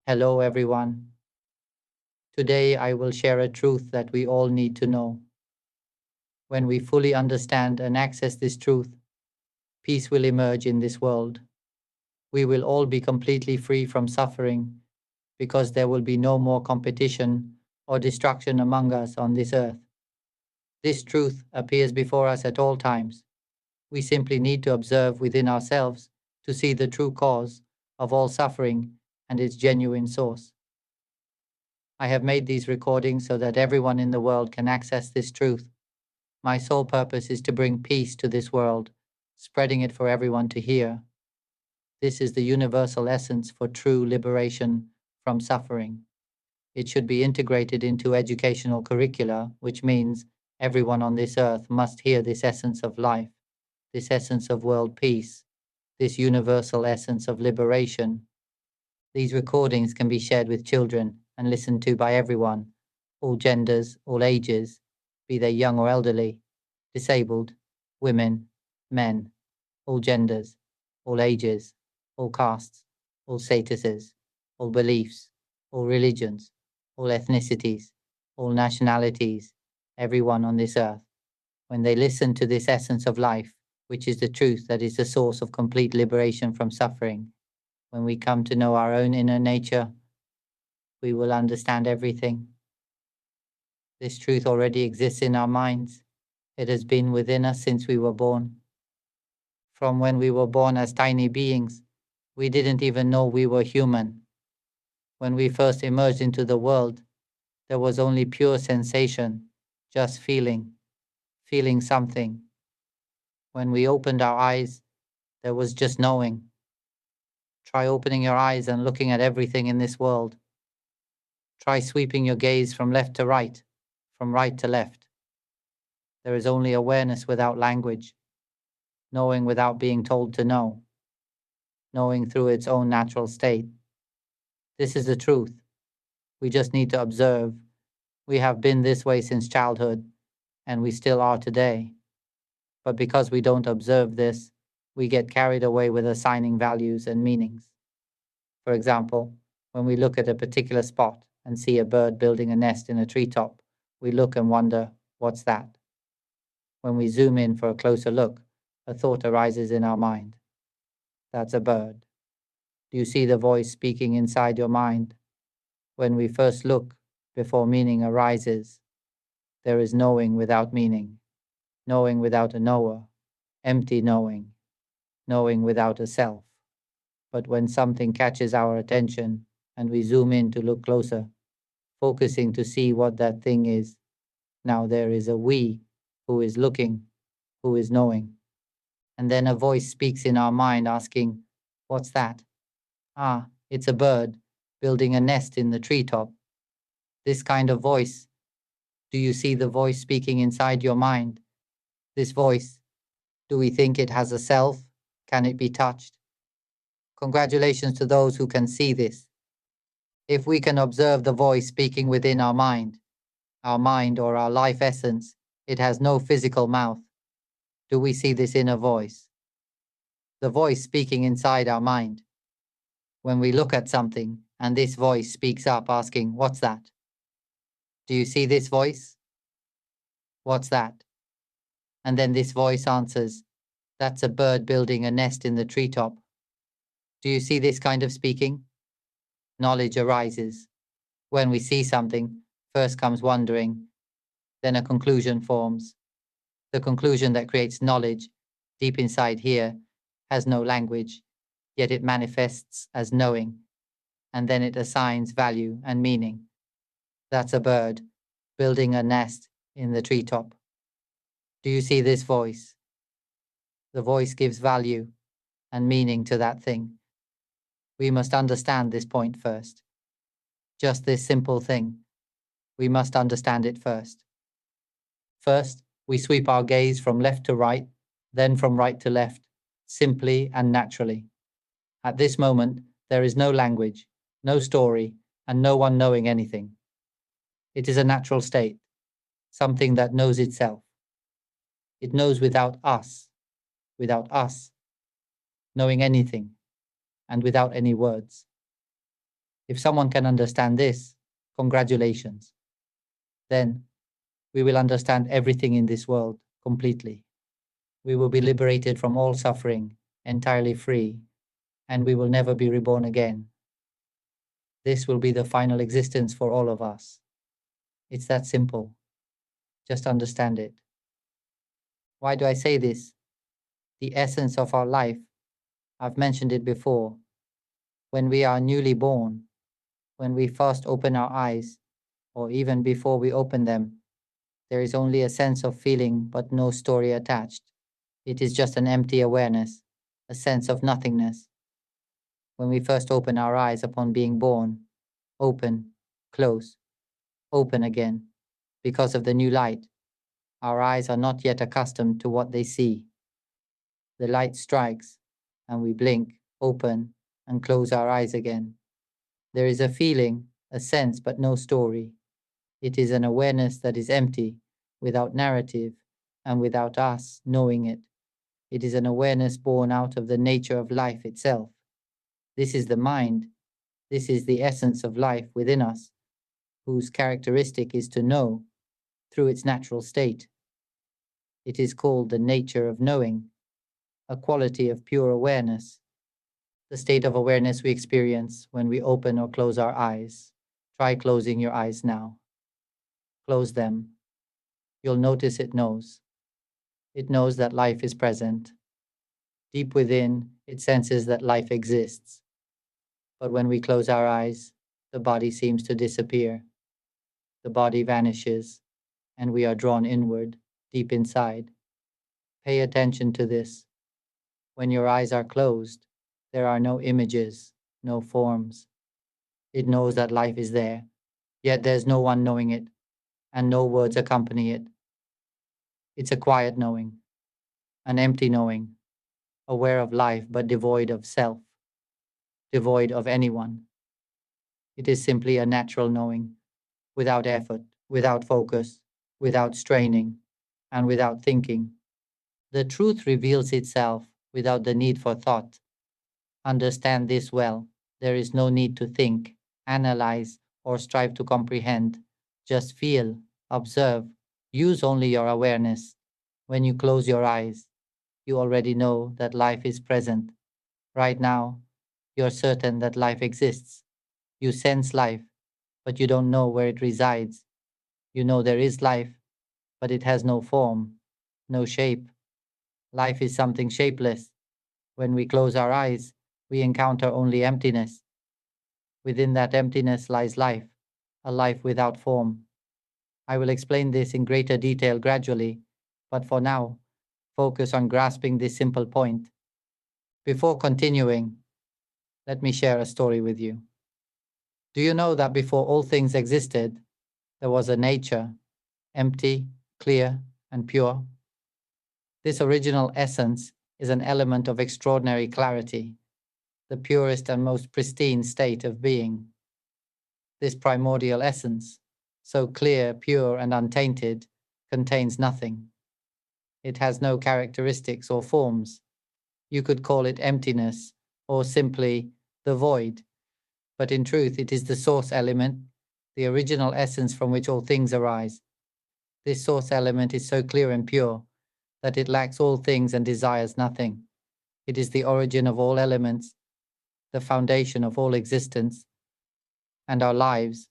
Hello, everyone. Today I will share a truth that we all need to know. When we fully understand and access this truth, peace will emerge in this world. We will all be completely free from suffering because there will be no more competition or destruction among us on this earth. This truth appears before us at all times. We simply need to observe within ourselves to see the true cause of all suffering and its genuine source. I have made these recordings so that everyone in the world can access this truth. My sole purpose is to bring peace to this world, spreading it for everyone to hear. This is the universal essence for true liberation from suffering. It should be integrated into educational curricula, which means everyone on this earth must hear this essence of life, this essence of world peace, this universal essence of liberation. These recordings can be shared with children and listened to by everyone, all genders, all ages, be they young or elderly, disabled, women, men, all genders, all ages, all castes, all statuses, all beliefs, all religions, all ethnicities, all nationalities, everyone on this earth. When they listen to this essence of life, which is the truth that is the source of complete liberation from suffering, when we come to know our own inner nature, we will understand everything. This truth already exists in our minds. It has been within us since we were born. From when we were born as tiny beings, we didn't even know we were human. When we first emerged into the world, there was only pure sensation, just feeling something. When we opened our eyes, there was just knowing. Try opening your eyes and looking at everything in this world. Try sweeping your gaze from left to right, from right to left. There is only awareness without language, knowing without being told to know, knowing through its own natural state. This is the truth. We just need to observe. We have been this way since childhood, and we still are today. But because we don't observe this, we get carried away with assigning values and meanings. For example, when we look at a particular spot and see a bird building a nest in a treetop, we look and wonder, what's that? When we zoom in for a closer look, a thought arises in our mind. That's a bird. Do you see the voice speaking inside your mind? When we first look, before meaning arises, there is knowing without meaning, knowing without a knower, empty knowing, knowing without a self. But when something catches our attention and we zoom in to look closer, focusing to see what that thing is, now there is a we who is looking, who is knowing. And then a voice speaks in our mind asking, what's that? Ah, it's a bird building a nest in the treetop. This kind of voice. Do you see the voice speaking inside your mind? This voice, do we think it has a self? Can it be touched? Congratulations to those who can see this. If we can observe the voice speaking within our mind or our life essence, it has no physical mouth. Do we see this inner voice? The voice speaking inside our mind. When we look at something and this voice speaks up asking, what's that? Do you see this voice? What's that? And then this voice answers, that's a bird building a nest in the treetop. Do you see this kind of speaking? Knowledge arises. When we see something, first comes wondering, then a conclusion forms. The conclusion that creates knowledge, deep inside here, has no language, yet it manifests as knowing, and then it assigns value and meaning. That's a bird building a nest in the treetop. Do you see this voice? The voice gives value and meaning to that thing. We must understand this point first. Just this simple thing. We must understand it first. First, we sweep our gaze from left to right, then from right to left, simply and naturally. At this moment, there is no language, no story, and no one knowing anything. It is a natural state, something that knows itself. It knows without us, knowing anything, and without any words. If someone can understand this, congratulations. Then we will understand everything in this world completely. We will be liberated from all suffering, entirely free, and we will never be reborn again. This will be the final existence for all of us. It's that simple. Just understand it. Why do I say this? The essence of our life, I've mentioned it before. When we are newly born, when we first open our eyes, or even before we open them, there is only a sense of feeling but no story attached. It is just an empty awareness, a sense of nothingness. When we first open our eyes upon being born, open, close, open again, because of the new light, our eyes are not yet accustomed to what they see. The light strikes, and we blink, open, and close our eyes again. There is a feeling, a sense, but no story. It is an awareness that is empty, without narrative, and without us knowing it. It is an awareness born out of the nature of life itself. This is the mind. This is the essence of life within us, whose characteristic is to know through its natural state. It is called the nature of knowing, a quality of pure awareness, the state of awareness we experience when we open or close our eyes. Try closing your eyes now. Close them. You'll notice it knows. It knows that life is present. Deep within, it senses that life exists. But when we close our eyes, the body seems to disappear. The body vanishes, and we are drawn inward, deep inside. Pay attention to this. When your eyes are closed, there are no images, no forms. It knows that life is there, yet there's no one knowing it, and no words accompany it. It's a quiet knowing, an empty knowing, aware of life but devoid of self, devoid of anyone. It is simply a natural knowing, without effort, without focus, without straining, and without thinking. The truth reveals itself without the need for thought. Understand this well. There is no need to think, analyze, or strive to comprehend. Just feel, observe, use only your awareness. When you close your eyes, you already know that life is present. Right now, you're certain that life exists. You sense life, but you don't know where it resides. You know there is life, but it has no form, no shape. Life is something shapeless. When we close our eyes, we encounter only emptiness. Within that emptiness lies life, a life without form. I will explain this in greater detail gradually, but for now, focus on grasping this simple point. Before continuing, let me share a story with you. Do you know that before all things existed, there was a nature, empty, clear, and pure? This original essence is an element of extraordinary clarity, the purest and most pristine state of being. This primordial essence, so clear, pure, and untainted, contains nothing. It has no characteristics or forms. You could call it emptiness, or simply the void, but in truth it is the source element, the original essence from which all things arise. This source element is so clear and pure that it lacks all things and desires nothing. It is the origin of all elements, the foundation of all existence, and our lives,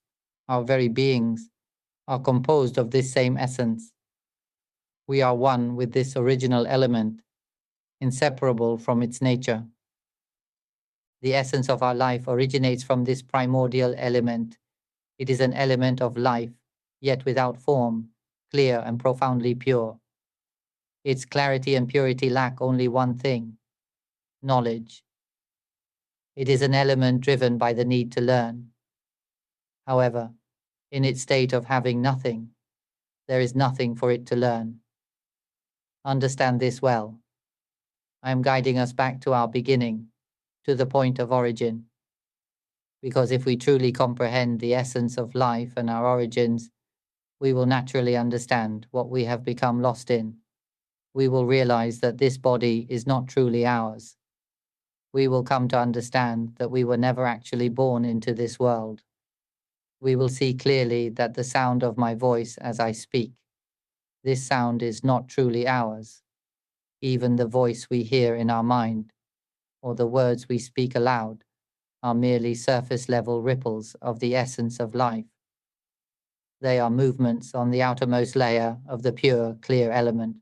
our very beings, are composed of this same essence. We are one with this original element, inseparable from its nature. The essence of our life originates from this primordial element. It is an element of life, yet without form, clear and profoundly pure. Its clarity and purity lack only one thing: knowledge. It is an element driven by the need to learn. However, in its state of having nothing, there is nothing for it to learn. Understand this well. I am guiding us back to our beginning, to the point of origin. Because if we truly comprehend the essence of life and our origins, we will naturally understand what we have become lost in. We will realize that this body is not truly ours. we will come to understand that we were never actually born into this world. We will see clearly that the sound of my voice as I speak, this sound is not truly ours. Even the voice we hear in our mind, or the words we speak aloud, are merely surface-level ripples of the essence of life. They are movements on the outermost layer of the pure, clear element.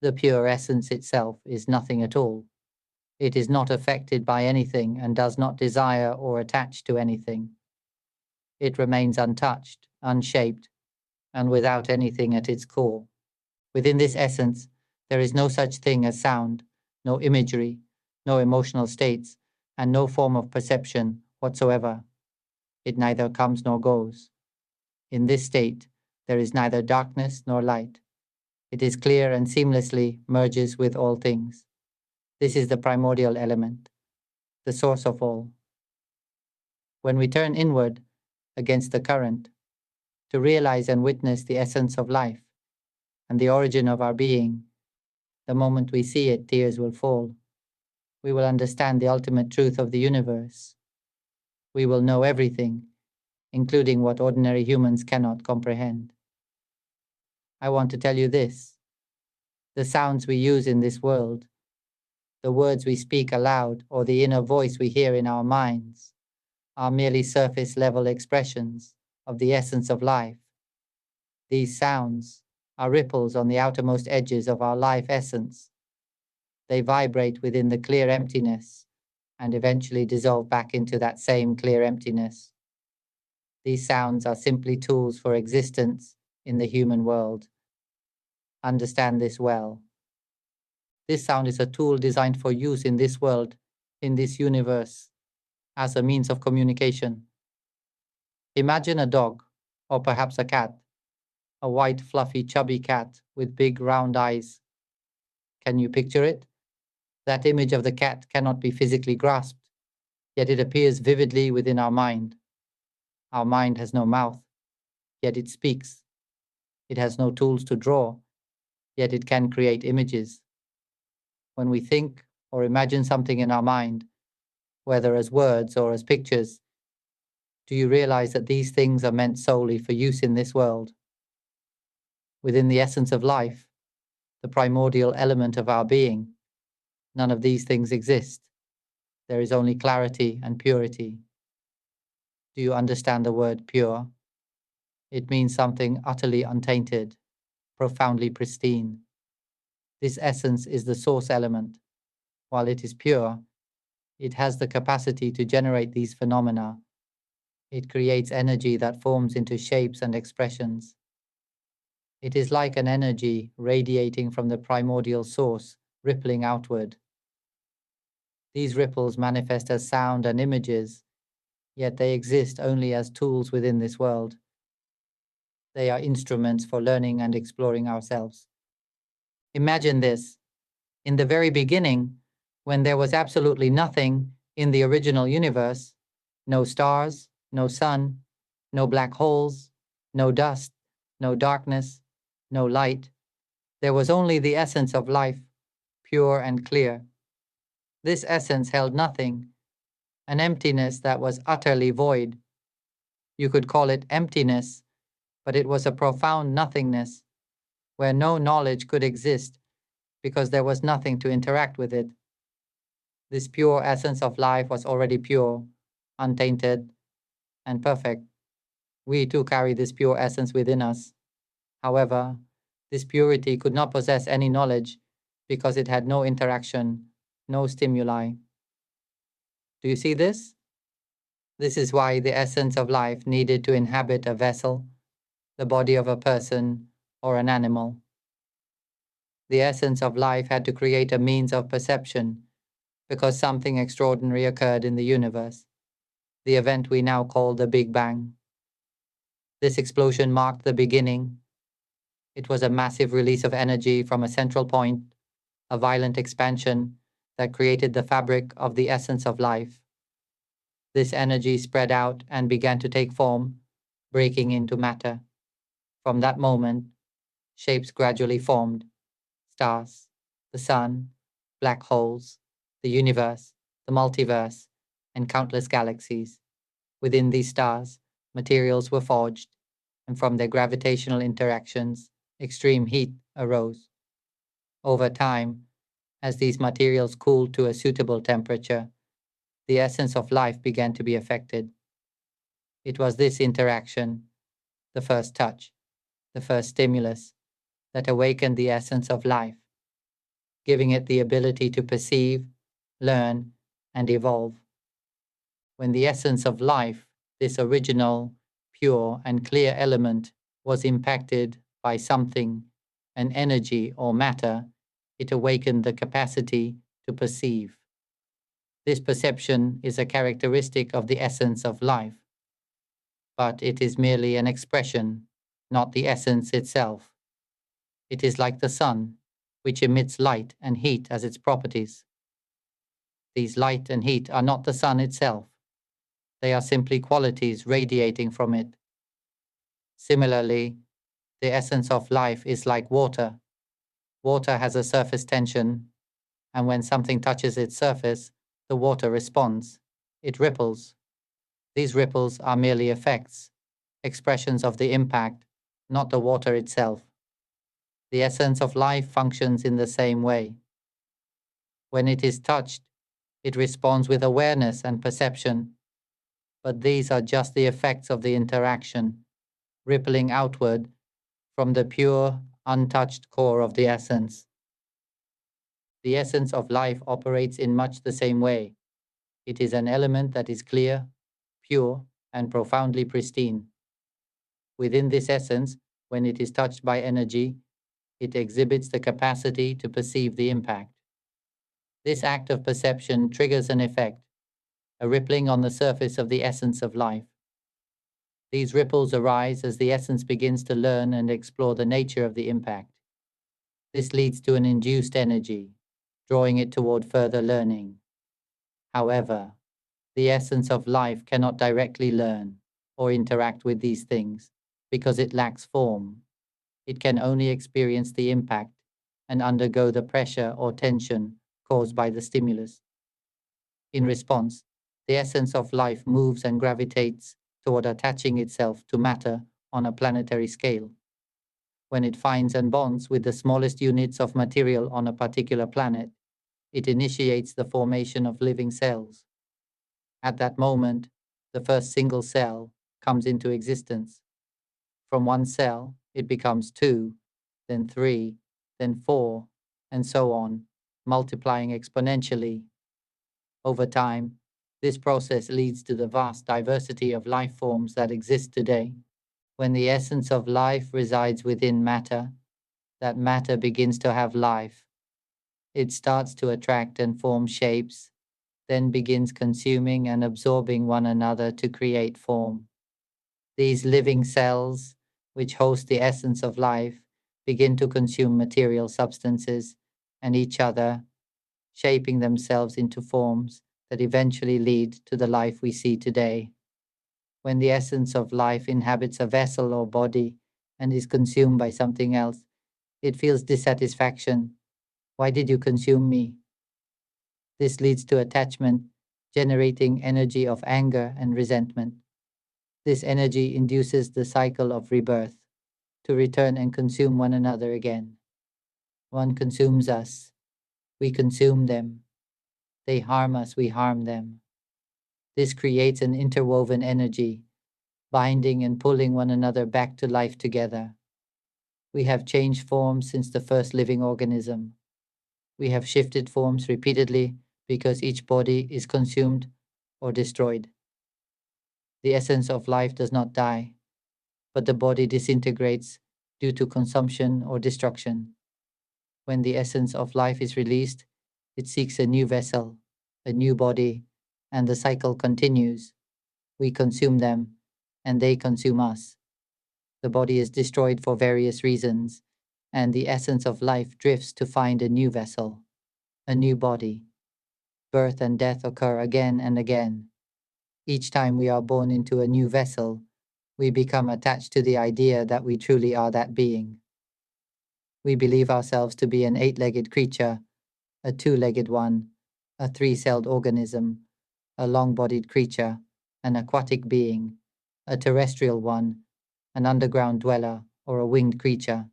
The pure essence itself is nothing at all. It is not affected by anything and does not desire or attach to anything. It remains untouched, unshaped, and without anything at its core. Within this essence, there is no such thing as sound, no imagery, no emotional states, and no form of perception whatsoever. It neither comes nor goes. In this state, there is neither darkness nor light. It is clear and seamlessly merges with all things. This is the primordial element, the source of all. When we turn inward against the current, to realize and witness the essence of life and the origin of our being, the moment we see it, tears will fall. We will understand the ultimate truth of the universe. We will know everything, including what ordinary humans cannot comprehend. I want to tell you this. The sounds we use in this world, the words we speak aloud, or the inner voice we hear in our minds, are merely surface-level expressions of the essence of life. These sounds are ripples on the outermost edges of our life essence. They vibrate within the clear emptiness and eventually dissolve back into that same clear emptiness. These sounds are simply tools for existence in the human world. Understand this well. This sound is a tool designed for use in this world, in this universe, as a means of communication. Imagine a dog, or perhaps a cat, a white, fluffy, chubby cat with big, round eyes. Can you picture it? That image of the cat cannot be physically grasped, yet it appears vividly within our mind. Our mind has no mouth, yet it speaks. It has no tools to draw, yet it can create images. When we think or imagine something in our mind, whether as words or as pictures, do you realize that these things are meant solely for use in this world? Within the essence of life, the primordial element of our being, none of these things exist. There is only clarity and purity. Do you understand the word pure? It means something utterly untainted, profoundly pristine. This essence is the source element. While it is pure, it has the capacity to generate these phenomena. It creates energy that forms into shapes and expressions. It is like an energy radiating from the primordial source, rippling outward. These ripples manifest as sound and images, yet they exist only as tools within this world. They are instruments for learning and exploring ourselves. Imagine this. In the very beginning, when there was absolutely nothing in the original universe, no stars, no sun, no black holes, no dust, no darkness, no light, there was only the essence of life, pure and clear. This essence held nothing, an emptiness that was utterly void. You could call it emptiness, but it was a profound nothingness, where no knowledge could exist because there was nothing to interact with it. This pure essence of life was already pure, untainted, and perfect. We too carry this pure essence within us. However, this purity could not possess any knowledge because it had no interaction, no stimuli. Do you see this? This is why the essence of life needed to inhabit a vessel, the body of a person or an animal. The essence of life had to create a means of perception because something extraordinary occurred in the universe, the event we now call the Big Bang. This explosion marked the beginning. It was a massive release of energy from a central point, a violent expansion that created the fabric of the essence of life. This energy spread out and began to take form, breaking into matter. From that moment, shapes gradually formed: stars, the sun, black holes, the universe, the multiverse, and countless galaxies. Within these stars, materials were forged, and from their gravitational interactions, extreme heat arose. Over time, as these materials cooled to a suitable temperature, the essence of life began to be affected. It was this interaction, the first touch, the first stimulus, that awakened the essence of life, giving it the ability to perceive, learn, and evolve. When the essence of life, this original, pure, and clear element, was impacted by something, an energy or matter, it awakened the capacity to perceive. This perception is a characteristic of the essence of life, but it is merely an expression, not the essence itself. It is like the sun, which emits light and heat as its properties. These light and heat are not the sun itself. They are simply qualities radiating from it. Similarly, the essence of life is like water. Water has a surface tension, and when something touches its surface, the water responds. It ripples. These ripples are merely effects, expressions of the impact, not the water itself. The essence of life functions in the same way. When it is touched, it responds with awareness and perception, but these are just the effects of the interaction, rippling outward from the pure, untouched core of the essence. The essence of life operates in much the same way. It is an element that is clear, pure, and profoundly pristine. Within this essence, when it is touched by energy, it exhibits the capacity to perceive the impact. This act of perception triggers an effect, a rippling on the surface of the essence of life. These ripples arise as the essence begins to learn and explore the nature of the impact. This leads to an induced energy, drawing it toward further learning. However, the essence of life cannot directly learn or interact with these things because it lacks form. It can only experience the impact and undergo the pressure or tension caused by the stimulus. In response, the essence of life moves and gravitates toward attaching itself to matter on a planetary scale. When it finds and bonds with the smallest units of material on a particular planet, it initiates the formation of living cells. At that moment, the first single cell comes into existence. From one cell, it becomes 2, then 3, then 4, and so on, multiplying exponentially. Over time, this process leads to the vast diversity of life forms that exist today. When the essence of life resides within matter, that matter begins to have life. It starts to attract and form shapes, then begins consuming and absorbing one another to create form. These living cells, which host the essence of life, begin to consume material substances and each other, shaping themselves into forms that eventually lead to the life we see today. When the essence of life inhabits a vessel or body and is consumed by something else, it feels dissatisfaction. Why did you consume me? This leads to attachment, generating energy of anger and resentment. This energy induces the cycle of rebirth, to return and consume one another again. One consumes us, we consume them. They harm us, we harm them. This creates an interwoven energy, binding and pulling one another back to life together. We have changed forms since the first living organism. We have shifted forms repeatedly because each body is consumed or destroyed. The essence of life does not die, but the body disintegrates due to consumption or destruction. When the essence of life is released, it seeks a new vessel, a new body, and the cycle continues. We consume them, and they consume us. The body is destroyed for various reasons, and the essence of life drifts to find a new vessel, a new body. Birth and death occur again and again. Each time we are born into a new vessel, we become attached to the idea that we truly are that being. We believe ourselves to be an 8-legged creature, a 2-legged one, a three-celled organism, a long-bodied creature, an aquatic being, a terrestrial one, an underground dweller, or a winged creature.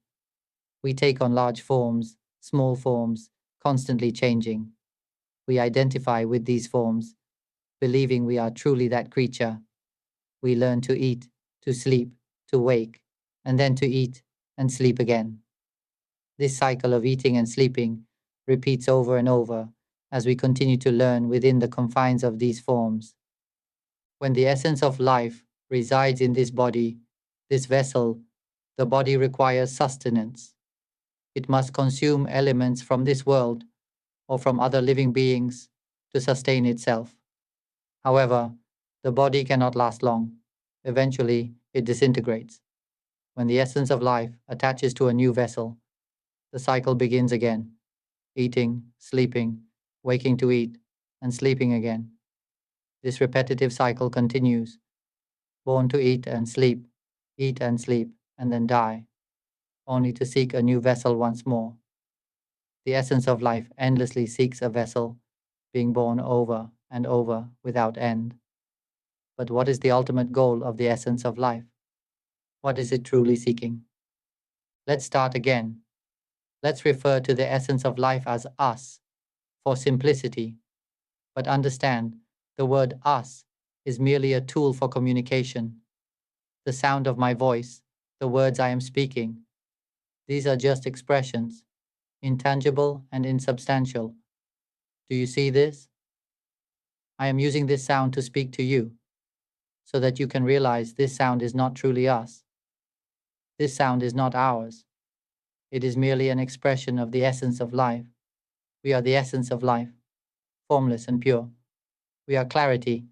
We take on large forms, small forms, constantly changing. We identify with these forms, believing we are truly that creature. We learn to eat, to sleep, to wake, and then to eat and sleep again. This cycle of eating and sleeping repeats over and over as we continue to learn within the confines of these forms. When the essence of life resides in this body, this vessel, the body requires sustenance. It must consume elements from this world or from other living beings to sustain itself. However, the body cannot last long. Eventually, it disintegrates. When the essence of life attaches to a new vessel, the cycle begins again, eating, sleeping, waking to eat, and sleeping again. This repetitive cycle continues, born to eat and sleep, and then die, only to seek a new vessel once more. The essence of life endlessly seeks a vessel, being born over and over without end. But what is the ultimate goal of the essence of life? What is it truly seeking? Let's start again. Let's refer to the essence of life as us, for simplicity. But understand, the word us is merely a tool for communication. The sound of my voice, the words I am speaking, these are just expressions, intangible and insubstantial. Do you see this? I am using this sound to speak to you, so that you can realize this sound is not truly us. This sound is not ours. It is merely an expression of the essence of life. We are the essence of life, formless and pure. We are clarity,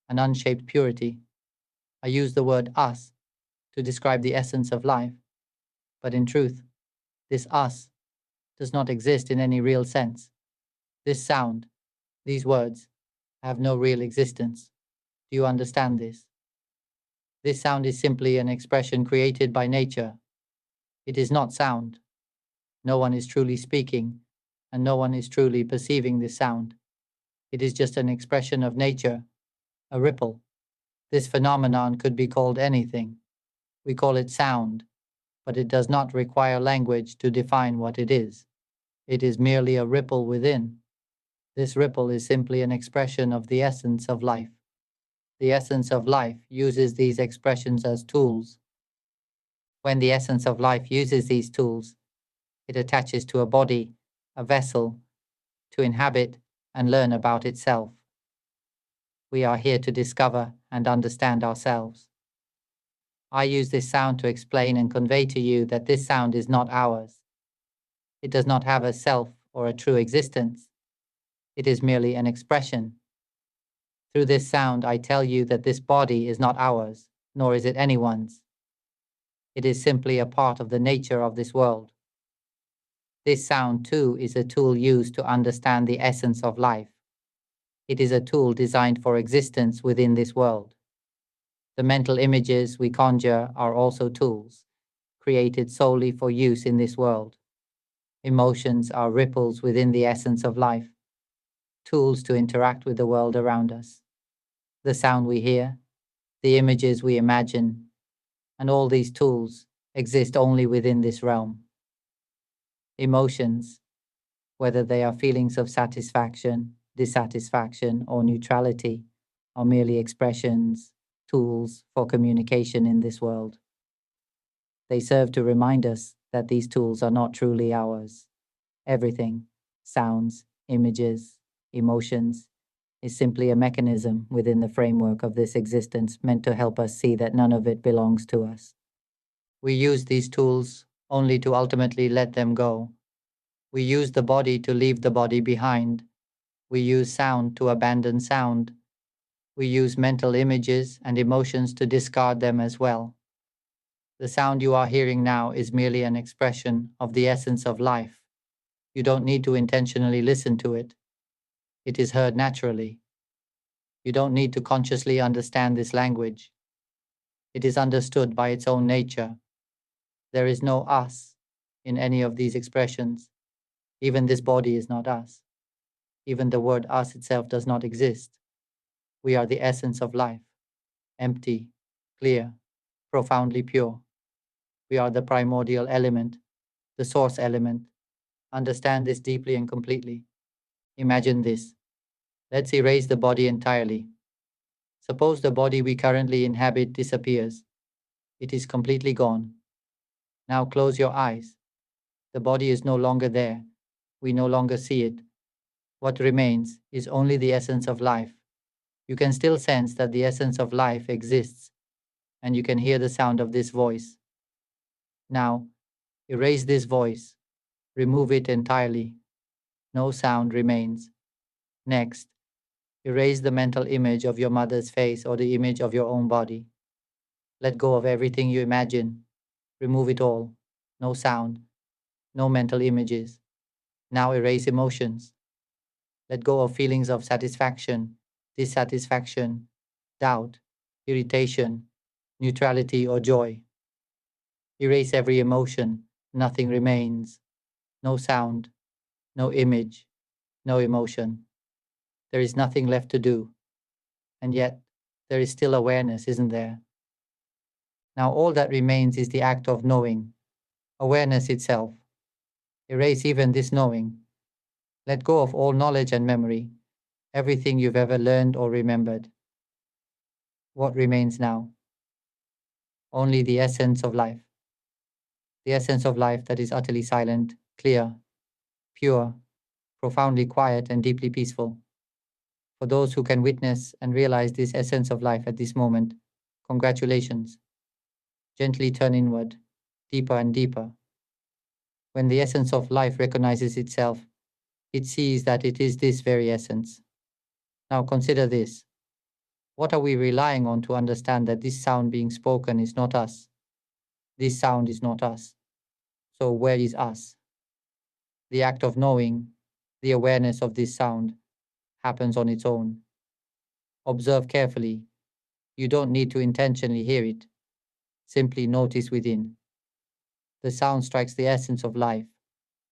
an unshaped purity. I use the word us to describe the essence of life, but in truth, this us does not exist in any real sense. This sound, these words, have no real existence. Do you understand this? This sound is simply an expression created by nature. It is not sound. No one is truly speaking, and no one is truly perceiving this sound. It is just an expression of nature, a ripple. This phenomenon could be called anything. We call it sound, but it does not require language to define what it is. It is merely a ripple within. This ripple is simply an expression of the essence of life. The essence of life uses these expressions as tools. When the essence of life uses these tools, it attaches to a body, a vessel, to inhabit and learn about itself. We are here to discover and understand ourselves. I use this sound to explain and convey to you that this sound is not ours. It does not have a self or a true existence. It is merely an expression. Through this sound, I tell you that this body is not ours, nor is it anyone's. It is simply a part of the nature of this world. This sound, too, is a tool used to understand the essence of life. It is a tool designed for existence within this world. The mental images we conjure are also tools, created solely for use in this world. Emotions are ripples within the essence of life, tools to interact with the world around us. The sound we hear, the images we imagine, and all these tools exist only within this realm. Emotions, whether they are feelings of satisfaction, dissatisfaction, or neutrality, are merely expressions, tools for communication in this world. They serve to remind us that these tools are not truly ours. Everything, sounds, images, emotions, is simply a mechanism within the framework of this existence meant to help us see that none of it belongs to us. We use these tools only to ultimately let them go. We use the body to leave the body behind. We use sound to abandon sound. We use mental images and emotions to discard them as well. The sound you are hearing now is merely an expression of the essence of life. You don't need to intentionally listen to it. It is heard naturally. You don't need to consciously understand this language. It is understood by its own nature. There is no us in any of these expressions. Even this body is not us. Even the word us itself does not exist. We are the essence of life, empty, clear, profoundly pure. We are the primordial element, the source element. Understand this deeply and completely. Imagine this. Let's erase the body entirely. Suppose the body we currently inhabit disappears. It is completely gone. Now close your eyes. The body is no longer there. We no longer see it. What remains is only the essence of life. You can still sense that the essence of life exists, and you can hear the sound of this voice. Now, erase this voice. Remove it entirely. No sound remains. Next, erase the mental image of your mother's face or the image of your own body. Let go of everything you imagine. Remove it all. No sound. No mental images. Now erase emotions. Let go of feelings of satisfaction, dissatisfaction, doubt, irritation, neutrality, or joy. Erase every emotion. Nothing remains. No sound, no image, no emotion. There is nothing left to do. And yet, there is still awareness, isn't there? Now all that remains is the act of knowing, awareness itself. Erase even this knowing. Let go of all knowledge and memory, everything you've ever learned or remembered. What remains now? Only the essence of life. The essence of life that is utterly silent, clear, pure, profoundly quiet, and deeply peaceful. For those who can witness and realize this essence of life at this moment, congratulations. Gently turn inward, deeper and deeper. When the essence of life recognizes itself, it sees that it is this very essence. Now consider this. What are we relying on to understand that this sound being spoken is not us? This sound is not us. So where is us? The act of knowing, the awareness of this sound, happens on its own. Observe carefully. You don't need to intentionally hear it. Simply notice within. The sound strikes the essence of life,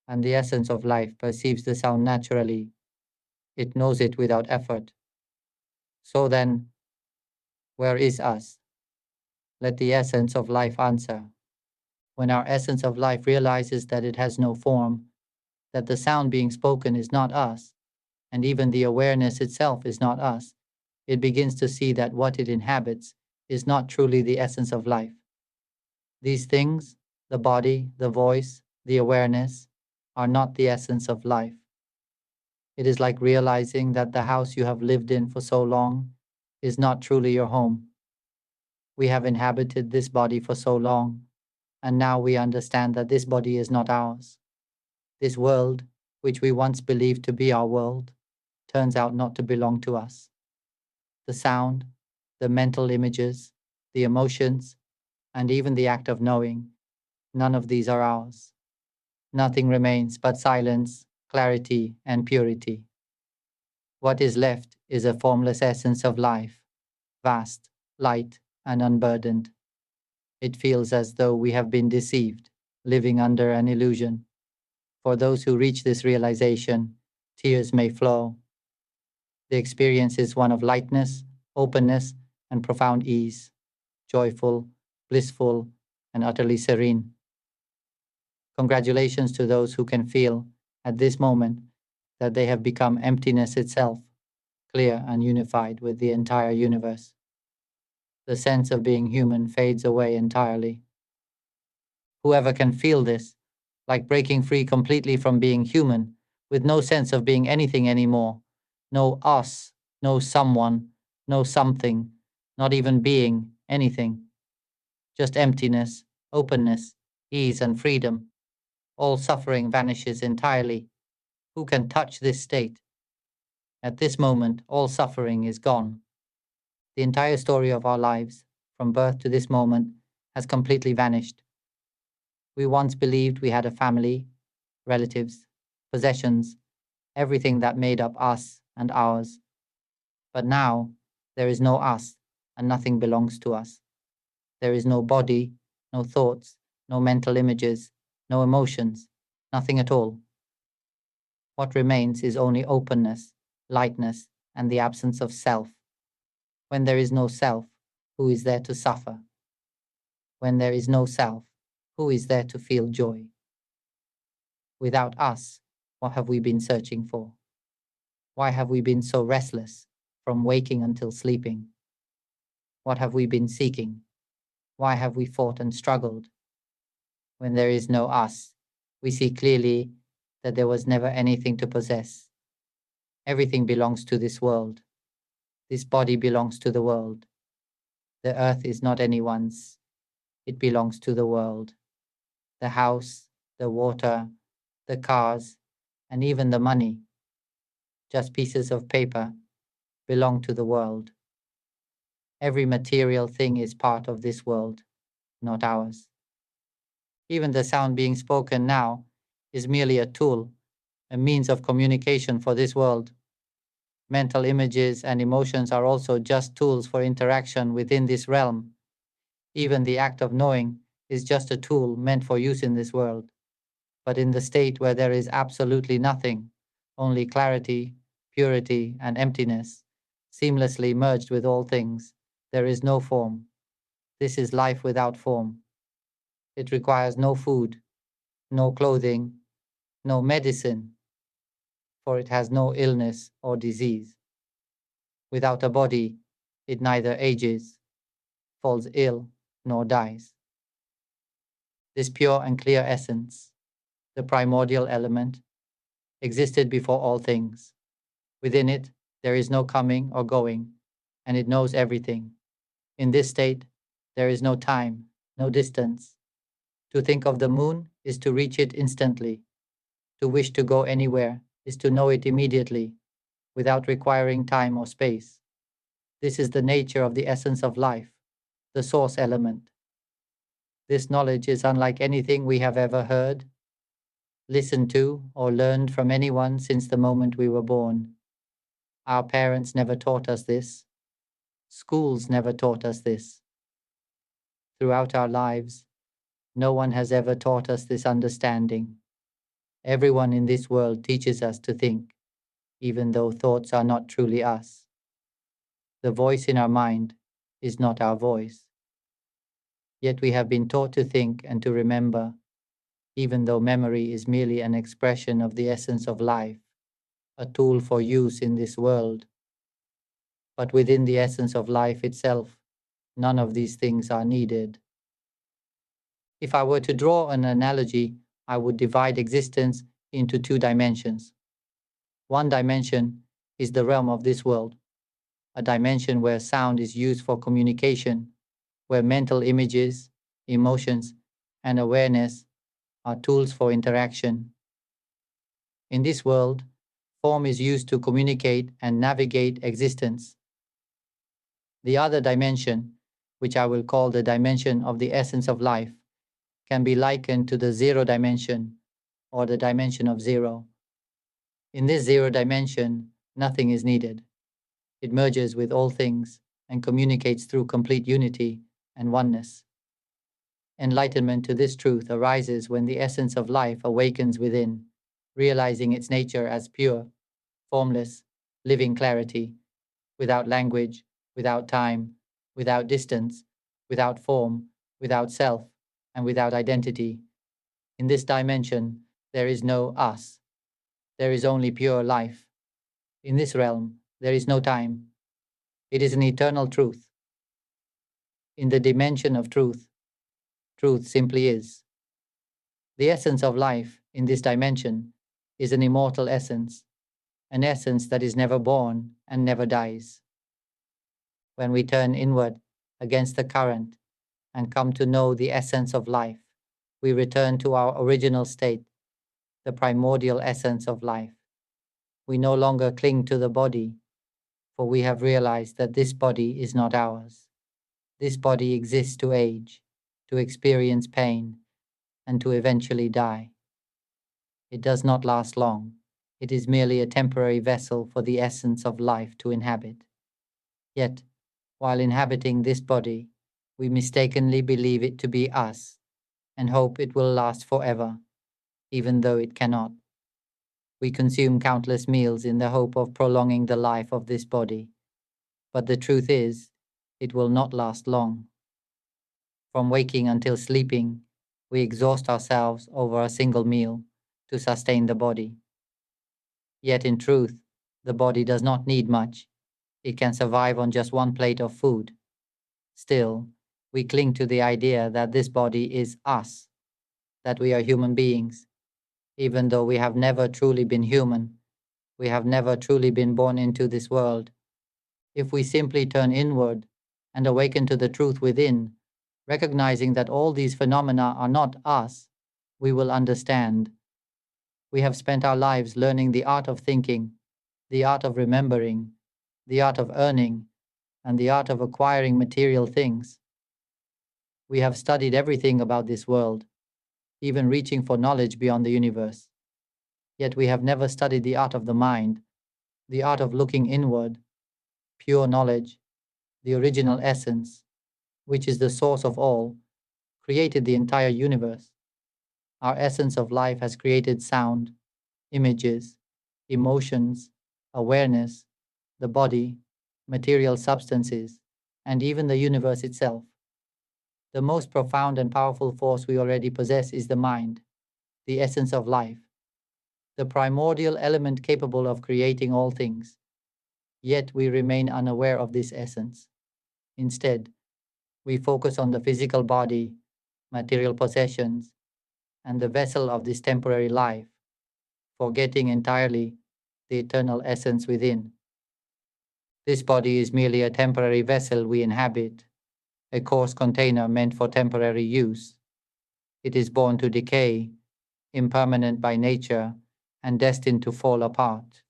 and the essence of life perceives the sound naturally. It knows it without effort. So then, where is us? Let the essence of life answer. When our essence of life realizes that it has no form, that the sound being spoken is not us, and even the awareness itself is not us, it begins to see that what it inhabits is not truly the essence of life. These things, the body, the voice, the awareness, are not the essence of life. It is like realizing that the house you have lived in for so long is not truly your home. We have inhabited this body for so long, and now we understand that this body is not ours. This world, which we once believed to be our world, turns out not to belong to us. The sound, the mental images, the emotions, and even the act of knowing, none of these are ours. Nothing remains but silence, clarity, and purity. What is left is a formless essence of life, vast, light, and unburdened. It feels as though we have been deceived, living under an illusion. For those who reach this realization, tears may flow. The experience is one of lightness, openness, and profound ease, joyful, blissful, and utterly serene. Congratulations to those who can feel, at this moment, that they have become emptiness itself, clear and unified with the entire universe. The sense of being human fades away entirely. Whoever can feel this, like breaking free completely from being human, with no sense of being anything anymore, no us, no someone, no something, not even being anything. Just emptiness, openness, ease, and freedom. All suffering vanishes entirely. Who can touch this state? At this moment, all suffering is gone. The entire story of our lives, from birth to this moment, has completely vanished. We once believed we had a family, relatives, possessions, everything that made up us and ours. But now, there is no us, and nothing belongs to us. There is no body, no thoughts, no mental images, no emotions, nothing at all. What remains is only openness, lightness, and the absence of self. When there is no self, who is there to suffer? When there is no self, who is there to feel joy? Without us, what have we been searching for? Why have we been so restless, from waking until sleeping? What have we been seeking? Why have we fought and struggled? When there is no us, we see clearly that there was never anything to possess. Everything belongs to this world. This body belongs to the world. The earth is not anyone's. It belongs to the world. The house, the water, the cars, and even the money, just pieces of paper, belong to the world. Every material thing is part of this world, not ours. Even the sound being spoken now is merely a tool, a means of communication for this world. Mental images and emotions are also just tools for interaction within this realm. Even the act of knowing is just a tool meant for use in this world. But in the state where there is absolutely nothing, only clarity, purity, and emptiness, seamlessly merged with all things, there is no form. This is life without form. It requires no food, no clothing, no medicine, for it has no illness or disease. Without a body, it neither ages, falls ill, nor dies. This pure and clear essence, the primordial element, existed before all things. Within it, there is no coming or going, and it knows everything. In this state, there is no time, no distance. To think of the moon is to reach it instantly. To wish to go anywhere is to know it immediately, without requiring time or space. This is the nature of the essence of life, the source element. This knowledge is unlike anything we have ever heard, listened to, or learned from anyone since the moment we were born. Our parents never taught us this. Schools never taught us this. Throughout our lives, no one has ever taught us this understanding. Everyone in this world teaches us to think, even though thoughts are not truly us. The voice in our mind is not our voice. Yet we have been taught to think and to remember, even though memory is merely an expression of the essence of life, a tool for use in this world. But within the essence of life itself, none of these things are needed. If I were to draw an analogy, I would divide existence into two dimensions. One dimension is the realm of this world, a dimension where sound is used for communication, where mental images, emotions, and awareness are tools for interaction. In this world, form is used to communicate and navigate existence. The other dimension, which I will call the dimension of the essence of life, can be likened to the zero dimension, or the dimension of zero. In this zero dimension, nothing is needed. It merges with all things and communicates through complete unity and oneness. Enlightenment to this truth arises when the essence of life awakens within, realizing its nature as pure, formless, living clarity, without language, without time, without distance, without form, without self, and without identity. In this dimension, there is no us. There is only pure life. In this realm, there is no time. It is an eternal truth. In the dimension of truth, truth simply is. The essence of life in this dimension is an immortal essence, an essence that is never born and never dies. When we turn inward against the current and come to know the essence of life, we return to our original state, the primordial essence of life. We no longer cling to the body, for we have realized that this body is not ours. This body exists to age, to experience pain, and to eventually die. It does not last long. It is merely a temporary vessel for the essence of life to inhabit. Yet, while inhabiting this body, we mistakenly believe it to be us and hope it will last forever, even though it cannot. We consume countless meals in the hope of prolonging the life of this body. But the truth is, it will not last long. From waking until sleeping, we exhaust ourselves over a single meal to sustain the body. Yet in truth, the body does not need much. It can survive on just one plate of food. Still, we cling to the idea that this body is us, that we are human beings. Even though we have never truly been human, we have never truly been born into this world. If we simply turn inward and awaken to the truth within, recognizing that all these phenomena are not us, we will understand. We have spent our lives learning the art of thinking, the art of remembering, the art of earning, and the art of acquiring material things. We have studied everything about this world, even reaching for knowledge beyond the universe. Yet we have never studied the art of the mind, the art of looking inward, pure knowledge, the original essence, which is the source of all, created the entire universe. Our essence of life has created sound, images, emotions, awareness, the body, material substances, and even the universe itself. The most profound and powerful force we already possess is the mind, the essence of life, the primordial element capable of creating all things. Yet we remain unaware of this essence. Instead, we focus on the physical body, material possessions, and the vessel of this temporary life, forgetting entirely the eternal essence within. This body is merely a temporary vessel we inhabit, a coarse container meant for temporary use. It is born to decay, impermanent by nature, and destined to fall apart.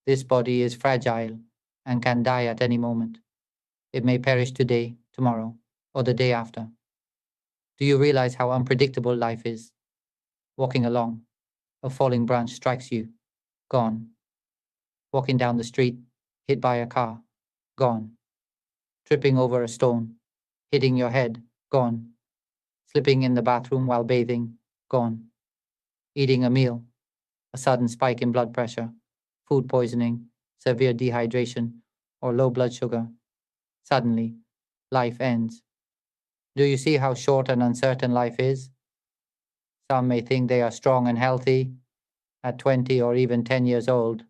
This body is fragile and can die at any moment. It may perish today, tomorrow, or the day after. Do you realize how unpredictable life is? Walking along, a falling branch strikes you, gone. Walking down the street, hit by a car, gone. Tripping over a stone, hitting your head, gone. Slipping in the bathroom while bathing, gone. Eating a meal, a sudden spike in blood pressure, food poisoning, severe dehydration, or low blood sugar. Suddenly, life ends. Do you see how short and uncertain life is? Some may think they are strong and healthy at 20 or even 10 years old,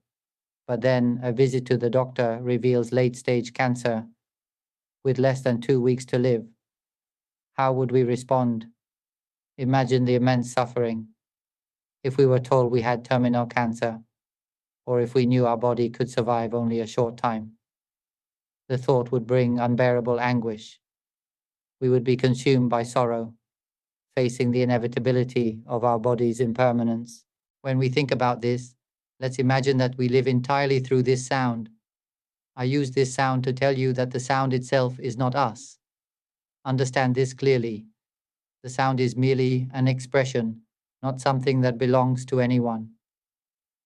but then a visit to the doctor reveals late-stage cancer with less than 2 weeks to live. How would we respond? Imagine the immense suffering. If we were told we had terminal cancer, or if we knew our body could survive only a short time. The thought would bring unbearable anguish. We would be consumed by sorrow, facing the inevitability of our body's impermanence. When we think about this, let's imagine that we live entirely through this sound. I use this sound to tell you that the sound itself is not us. Understand this clearly. The sound is merely an expression, not something that belongs to anyone.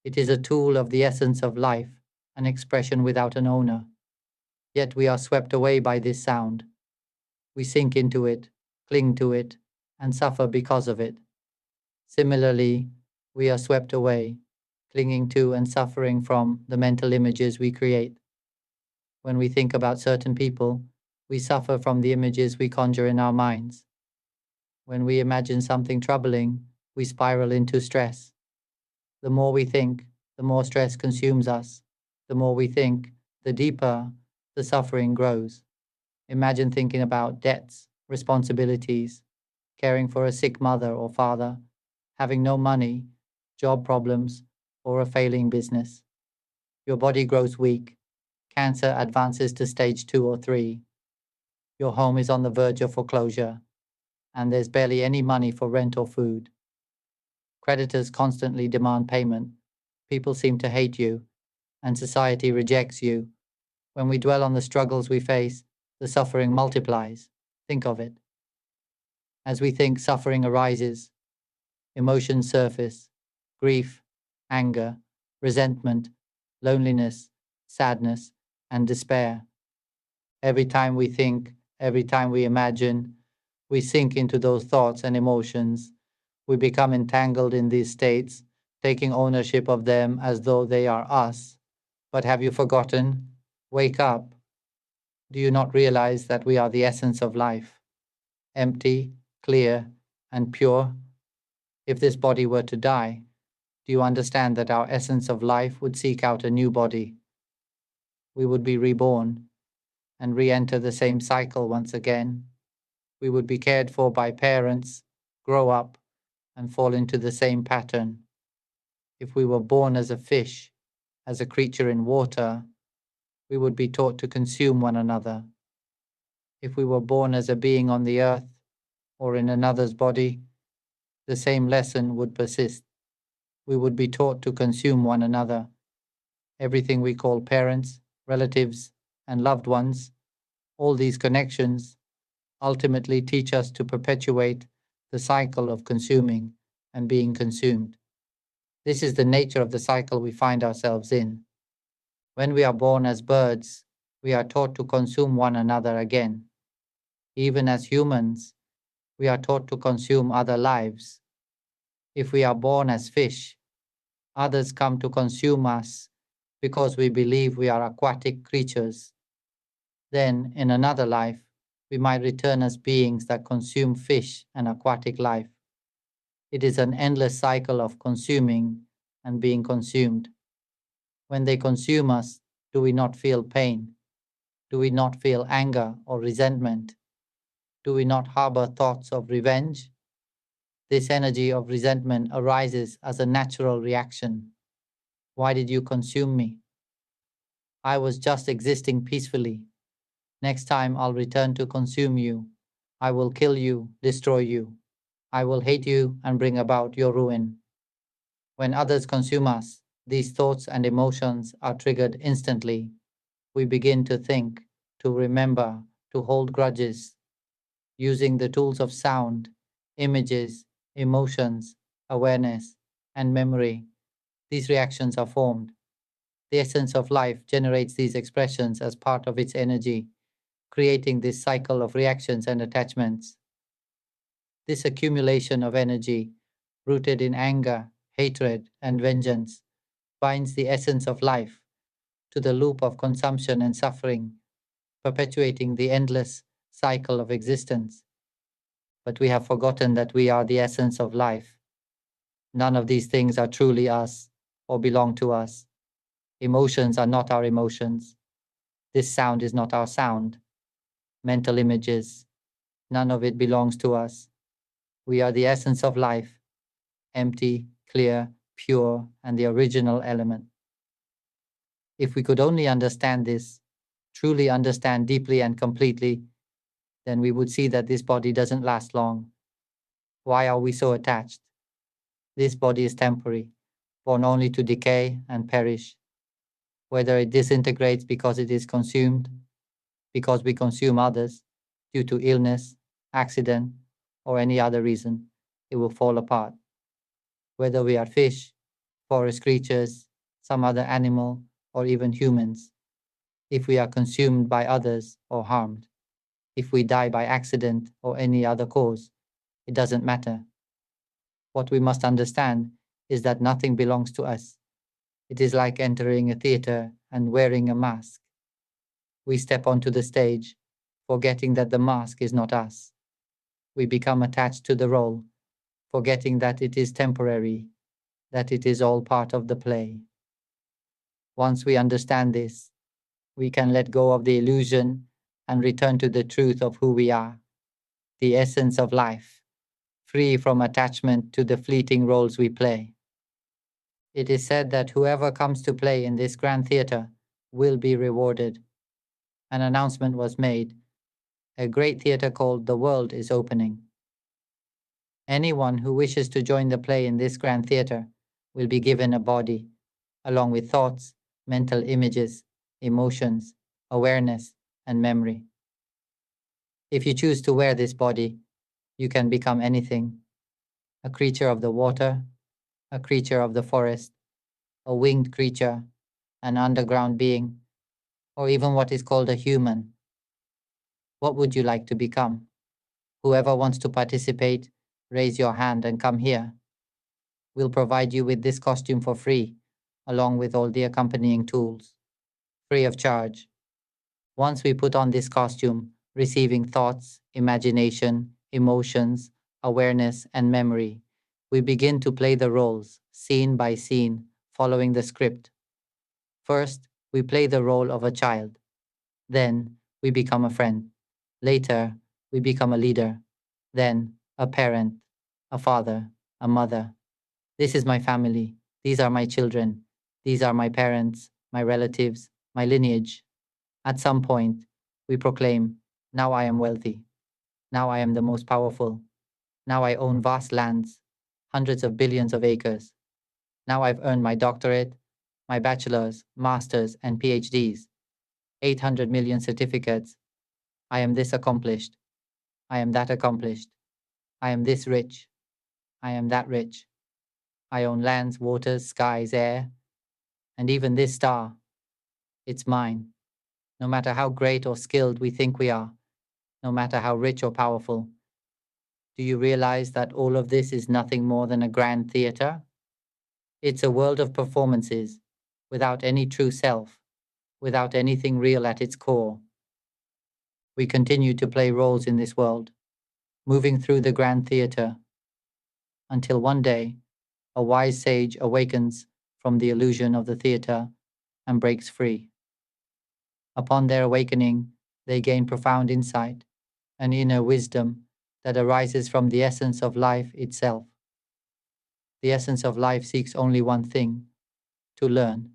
It is a tool of the essence of life, an expression without an owner. Yet we are swept away by this sound. We sink into it, cling to it, and suffer because of it. Similarly, we are swept away, clinging to and suffering from the mental images we create. When we think about certain people, we suffer from the images we conjure in our minds. When we imagine something troubling, we spiral into stress. The more we think, the more stress consumes us. The more we think, the deeper the suffering grows. Imagine thinking about debts, responsibilities, caring for a sick mother or father, having no money, job problems, or a failing business. Your body grows weak. Cancer advances to stage 2 or 3. Your home is on the verge of foreclosure, and there's barely any money for rent or food. Creditors constantly demand payment. People seem to hate you, and society rejects you. When we dwell on the struggles we face, the suffering multiplies. Think of it. As we think, suffering arises. Emotions surface: grief, anger, resentment, loneliness, sadness, and despair. Every time we think, every time we imagine, we sink into those thoughts and emotions. We become entangled in these states, taking ownership of them as though they are us. But have you forgotten? Wake up. Do you not realize that we are the essence of life, empty, clear, and pure? If this body were to die, do you understand that our essence of life would seek out a new body? We would be reborn and re-enter the same cycle once again. We would be cared for by parents, grow up, and fall into the same pattern. If we were born as a fish, as a creature in water, we would be taught to consume one another. If we were born as a being on the earth or in another's body, the same lesson would persist. We would be taught to consume one another. Everything we call parents, relatives, and loved ones, all these connections ultimately teach us to perpetuate the cycle of consuming and being consumed. This is the nature of the cycle we find ourselves in. When we are born as birds, we are taught to consume one another again. Even as humans, we are taught to consume other lives. If we are born as fish, others come to consume us because we believe we are aquatic creatures. Then, in another life, we might return as beings that consume fish and aquatic life. It is an endless cycle of consuming and being consumed. When they consume us, do we not feel pain? Do we not feel anger or resentment? Do we not harbor thoughts of revenge? This energy of resentment arises as a natural reaction. Why did you consume me? I was just existing peacefully. Next time I'll return to consume you. I will kill you, destroy you. I will hate you and bring about your ruin. When others consume us, these thoughts and emotions are triggered instantly. We begin to think, to remember, to hold grudges. Using the tools of sound, images, emotions, awareness, and memory, these reactions are formed. The essence of life generates these expressions as part of its energy, creating this cycle of reactions and attachments. This accumulation of energy, rooted in anger, hatred, and vengeance, binds the essence of life to the loop of consumption and suffering, perpetuating the endless cycle of existence. But we have forgotten that we are the essence of life. None of these things are truly us or belong to us. Emotions are not our emotions. This sound is not our sound. Mental images, none of it belongs to us. We are the essence of life, empty, clear, pure, and the original element. If we could only understand this, truly understand deeply and completely, then we would see that this body doesn't last long. Why are we so attached? This body is temporary, born only to decay and perish. Whether it disintegrates because it is consumed, because we consume others, due to illness, accident, or any other reason, it will fall apart. Whether we are fish, forest creatures, some other animal, or even humans, if we are consumed by others or harmed, if we die by accident or any other cause, it doesn't matter. What we must understand is that nothing belongs to us. It is like entering a theater and wearing a mask. We step onto the stage, forgetting that the mask is not us. We become attached to the role, forgetting that it is temporary, that it is all part of the play. Once we understand this, we can let go of the illusion and return to the truth of who we are, the essence of life, free from attachment to the fleeting roles we play. It is said that whoever comes to play in this grand theater will be rewarded. An announcement was made. A great theater called The World is opening. Anyone who wishes to join the play in this grand theater will be given a body, along with thoughts, mental images, emotions, awareness, and memory. If you choose to wear this body, you can become anything: a creature of the water, a creature of the forest, a winged creature, an underground being, or even what is called a human. What would you like to become? Whoever wants to participate, raise your hand and come here. We'll provide you with this costume for free, along with all the accompanying tools, free of charge. Once we put on this costume, receiving thoughts, imagination, emotions, awareness, and memory, we begin to play the roles, scene by scene, following the script. First, we play the role of a child. Then, we become a friend. Later, we become a leader. Then, a parent, a father, a mother. This is my family. These are my children. These are my parents, my relatives, my lineage. At some point, we proclaim, now I am wealthy. Now I am the most powerful. Now I own vast lands, hundreds of billions of acres. Now I've earned my doctorate, my bachelor's, master's, and PhDs, 800 million certificates. I am this accomplished. I am that accomplished. I am this rich. I am that rich. I own lands, waters, skies, air, and even this star. It's mine. No matter how great or skilled we think we are, no matter how rich or powerful, do you realize that all of this is nothing more than a grand theater? It's a world of performances, without any true self, without anything real at its core. We continue to play roles in this world, moving through the grand theater, until one day, a wise sage awakens from the illusion of the theater and breaks free. Upon their awakening, they gain profound insight, an inner wisdom that arises from the essence of life itself. The essence of life seeks only one thing: to learn.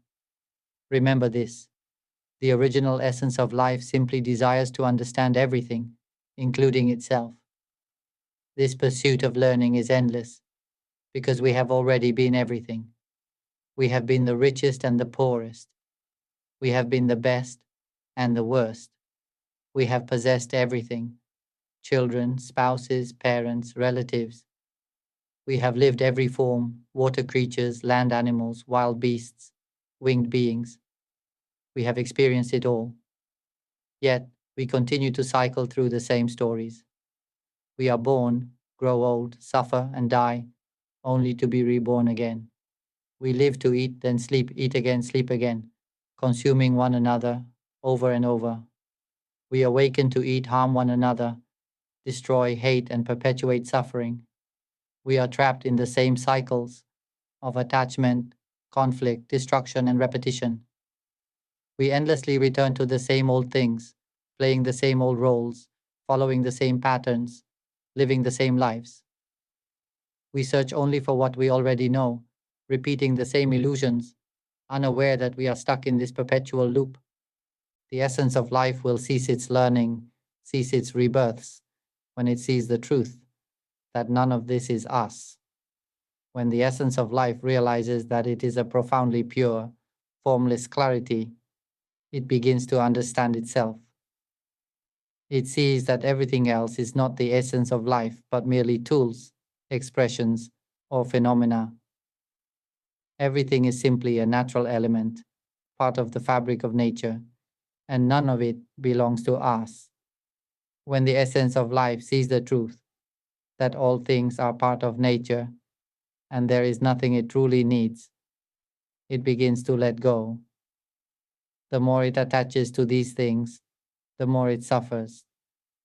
Remember this: the original essence of life simply desires to understand everything, including itself. This pursuit of learning is endless, because we have already been everything. We have been the richest and the poorest. We have been the best and the worst. We have possessed everything: children, spouses, parents, relatives. We have lived every form: water creatures, land animals, wild beasts, winged beings. We have experienced it all. Yet, we continue to cycle through the same stories. We are born, grow old, suffer, and die, only to be reborn again. We live to eat, then sleep, eat again, sleep again, consuming one another over and over. We awaken to eat, harm one another, destroy, hate, and perpetuate suffering. We are trapped in the same cycles of attachment, conflict, destruction, and repetition. We endlessly return to the same old things, playing the same old roles, following the same patterns, living the same lives. We search only for what we already know, repeating the same illusions, unaware that we are stuck in this perpetual loop. The essence of life will cease its learning, cease its rebirths, when it sees the truth that none of this is us. When the essence of life realizes that it is a profoundly pure, formless clarity, it begins to understand itself. It sees that everything else is not the essence of life, but merely tools, expressions, or phenomena. Everything is simply a natural element, part of the fabric of nature, and none of it belongs to us. When the essence of life sees the truth, that all things are part of nature, and there is nothing it truly needs, it begins to let go. The more it attaches to these things, the more it suffers,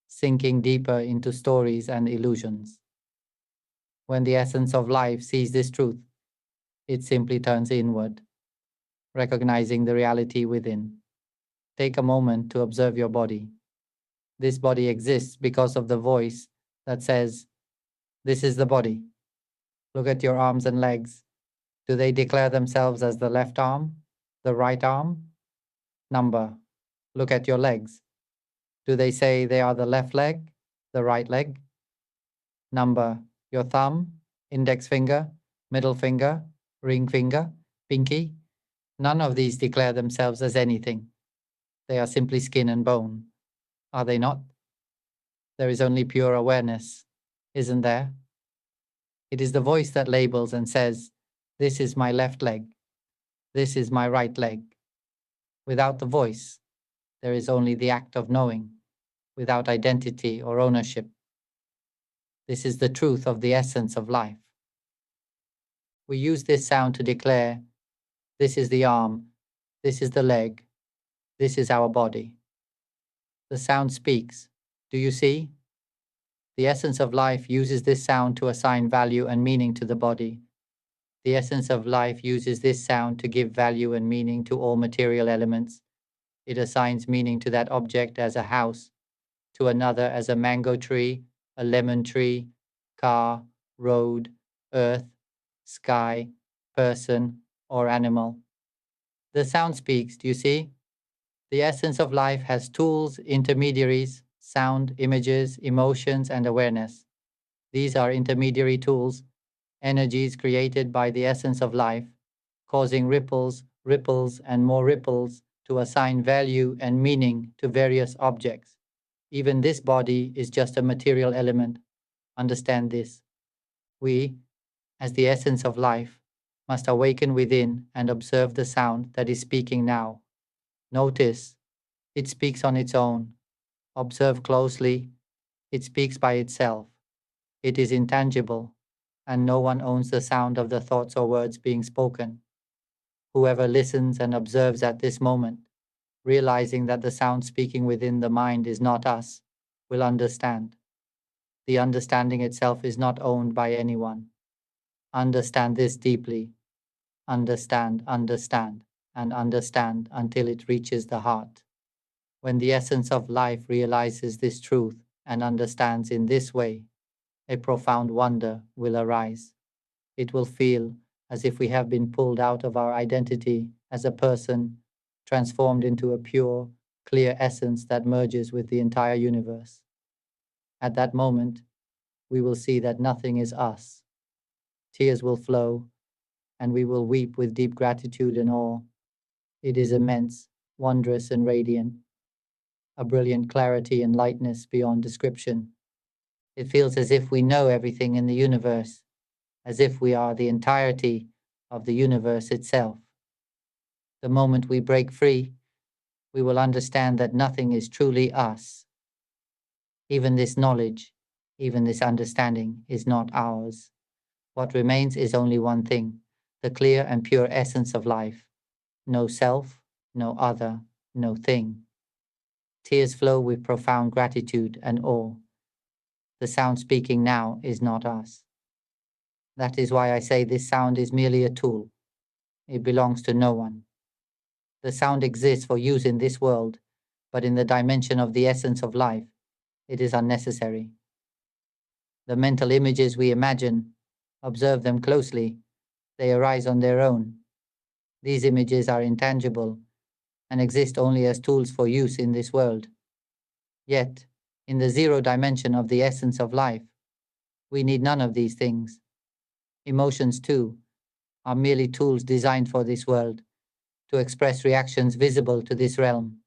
sinking deeper into stories and illusions. When the essence of life sees this truth, it simply turns inward, recognizing the reality within. Take a moment to observe your body. This body exists because of the voice that says, "This is the body." Look at your arms and legs. Do they declare themselves as the left arm, the right arm? Number. Look at your legs. Do they say they are the left leg, the right leg? Number. Your thumb, index finger, middle finger, ring finger, pinky? None of these declare themselves as anything. They are simply skin and bone. Are they not? There is only pure awareness, isn't there? It is the voice that labels and says, "This is my left leg. This is my right leg." Without the voice, there is only the act of knowing, without identity or ownership. This is the truth of the essence of life. We use this sound to declare, this is the arm, this is the leg, this is our body. The sound speaks. Do you see? The essence of life uses this sound to assign value and meaning to the body. The essence of life uses this sound to give value and meaning to all material elements. It assigns meaning to that object as a house, to another as a mango tree, a lemon tree, car, road, earth, sky, person, or animal. The sound speaks, do you see? The essence of life has tools, intermediaries, sound, images, emotions, and awareness. These are intermediary tools, energies created by the essence of life, causing ripples, ripples, and more ripples to assign value and meaning to various objects. Even this body is just a material element. Understand this. We, as the essence of life, must awaken within and observe the sound that is speaking now. Notice, it speaks on its own. Observe closely, it speaks by itself. It is intangible, and no one owns the sound of the thoughts or words being spoken. Whoever listens and observes at this moment, realizing that the sound speaking within the mind is not us, will understand. The understanding itself is not owned by anyone. Understand this deeply. Understand, understand, and understand until it reaches the heart. When the essence of life realizes this truth and understands in this way, a profound wonder will arise. It will feel as if we have been pulled out of our identity as a person, transformed into a pure, clear essence that merges with the entire universe. At that moment, we will see that nothing is us. Tears will flow, and we will weep with deep gratitude and awe. It is immense, wondrous, and radiant, a brilliant clarity and lightness beyond description. It feels as if we know everything in the universe, as if we are the entirety of the universe itself. The moment we break free, we will understand that nothing is truly us. Even this knowledge, even this understanding is not ours. What remains is only one thing, the clear and pure essence of life. No self, no other, no thing. Tears flow with profound gratitude and awe. The sound speaking now is not us. That is why I say this sound is merely a tool. It belongs to no one. The sound exists for use in this world, but in the dimension of the essence of life, it is unnecessary. The mental images we imagine, observe them closely, they arise on their own. These images are intangible and exist only as tools for use in this world. Yet, in the zero dimension of the essence of life, we need none of these things. Emotions, too, are merely tools designed for this world, to express reactions visible to this realm.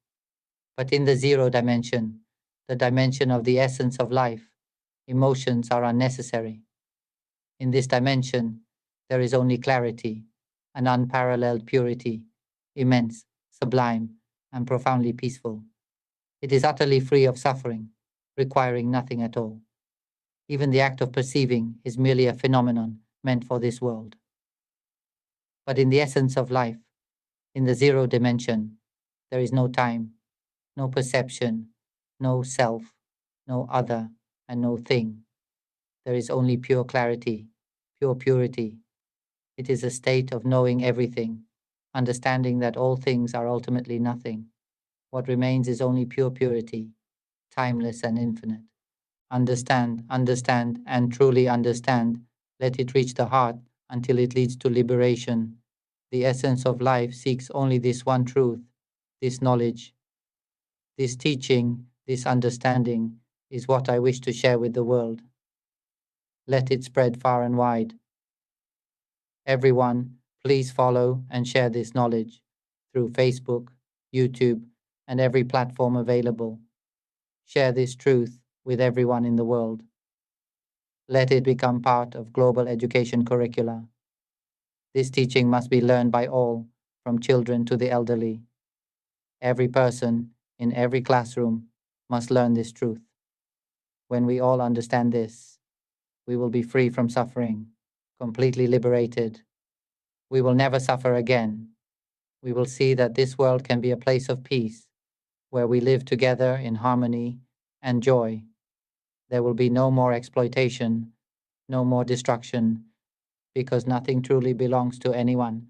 But in the zero dimension, the dimension of the essence of life, emotions are unnecessary. In this dimension, there is only clarity, an unparalleled purity, immense, sublime, and profoundly peaceful. It is utterly free of suffering, requiring nothing at all. Even the act of perceiving is merely a phenomenon meant for this world. But in the essence of life, in the zero dimension, there is no time, no perception, no self, no other, and no thing. There is only pure clarity, pure purity. It is a state of knowing everything, understanding that all things are ultimately nothing. What remains is only pure purity, timeless and infinite. Understand, understand, and truly understand. Let it reach the heart until it leads to liberation. The essence of life seeks only this one truth, this knowledge. This teaching, this understanding is what I wish to share with the world. Let it spread far and wide. Everyone, please follow and share this knowledge through Facebook, YouTube, and every platform available. Share this truth with everyone in the world. Let it become part of global education curricula. This teaching must be learned by all, from children to the elderly. Every person in every classroom must learn this truth. When we all understand this, we will be free from suffering, completely liberated, We will never suffer again. We will see that this world can be a place of peace, where we live together in harmony and joy. There will be no more exploitation, no more destruction, because nothing truly belongs to anyone.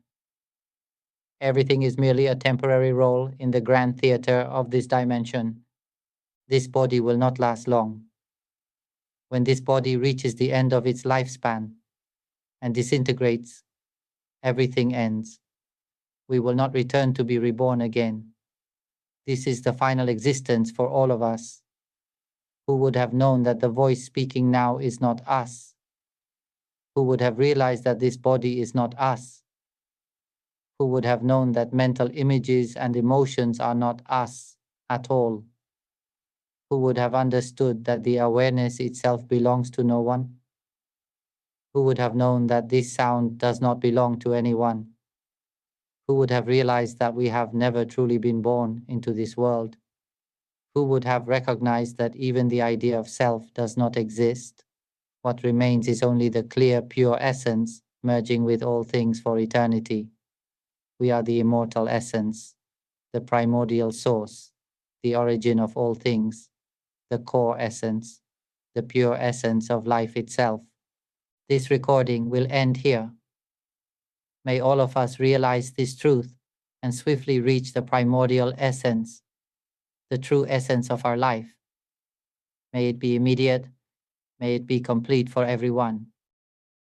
Everything is merely a temporary role in the grand theater of this dimension. This body will not last long. When this body reaches the end of its lifespan and disintegrates, everything ends. We will not return to be reborn again. This is the final existence for all of us. Who would have known that the voice speaking now is not us? Who would have realized that this body is not us? Who would have known that mental images and emotions are not us at all? Who would have understood that the awareness itself belongs to no one? Who would have known that this sound does not belong to anyone? Who would have realized that we have never truly been born into this world? Who would have recognized that even the idea of self does not exist? What remains is only the clear, pure essence merging with all things for eternity. We are the immortal essence, the primordial source, the origin of all things, the core essence, the pure essence of life itself. This recording will end here. May all of us realize this truth and swiftly reach the primordial essence, the true essence of our life. May it be immediate, may it be complete for everyone.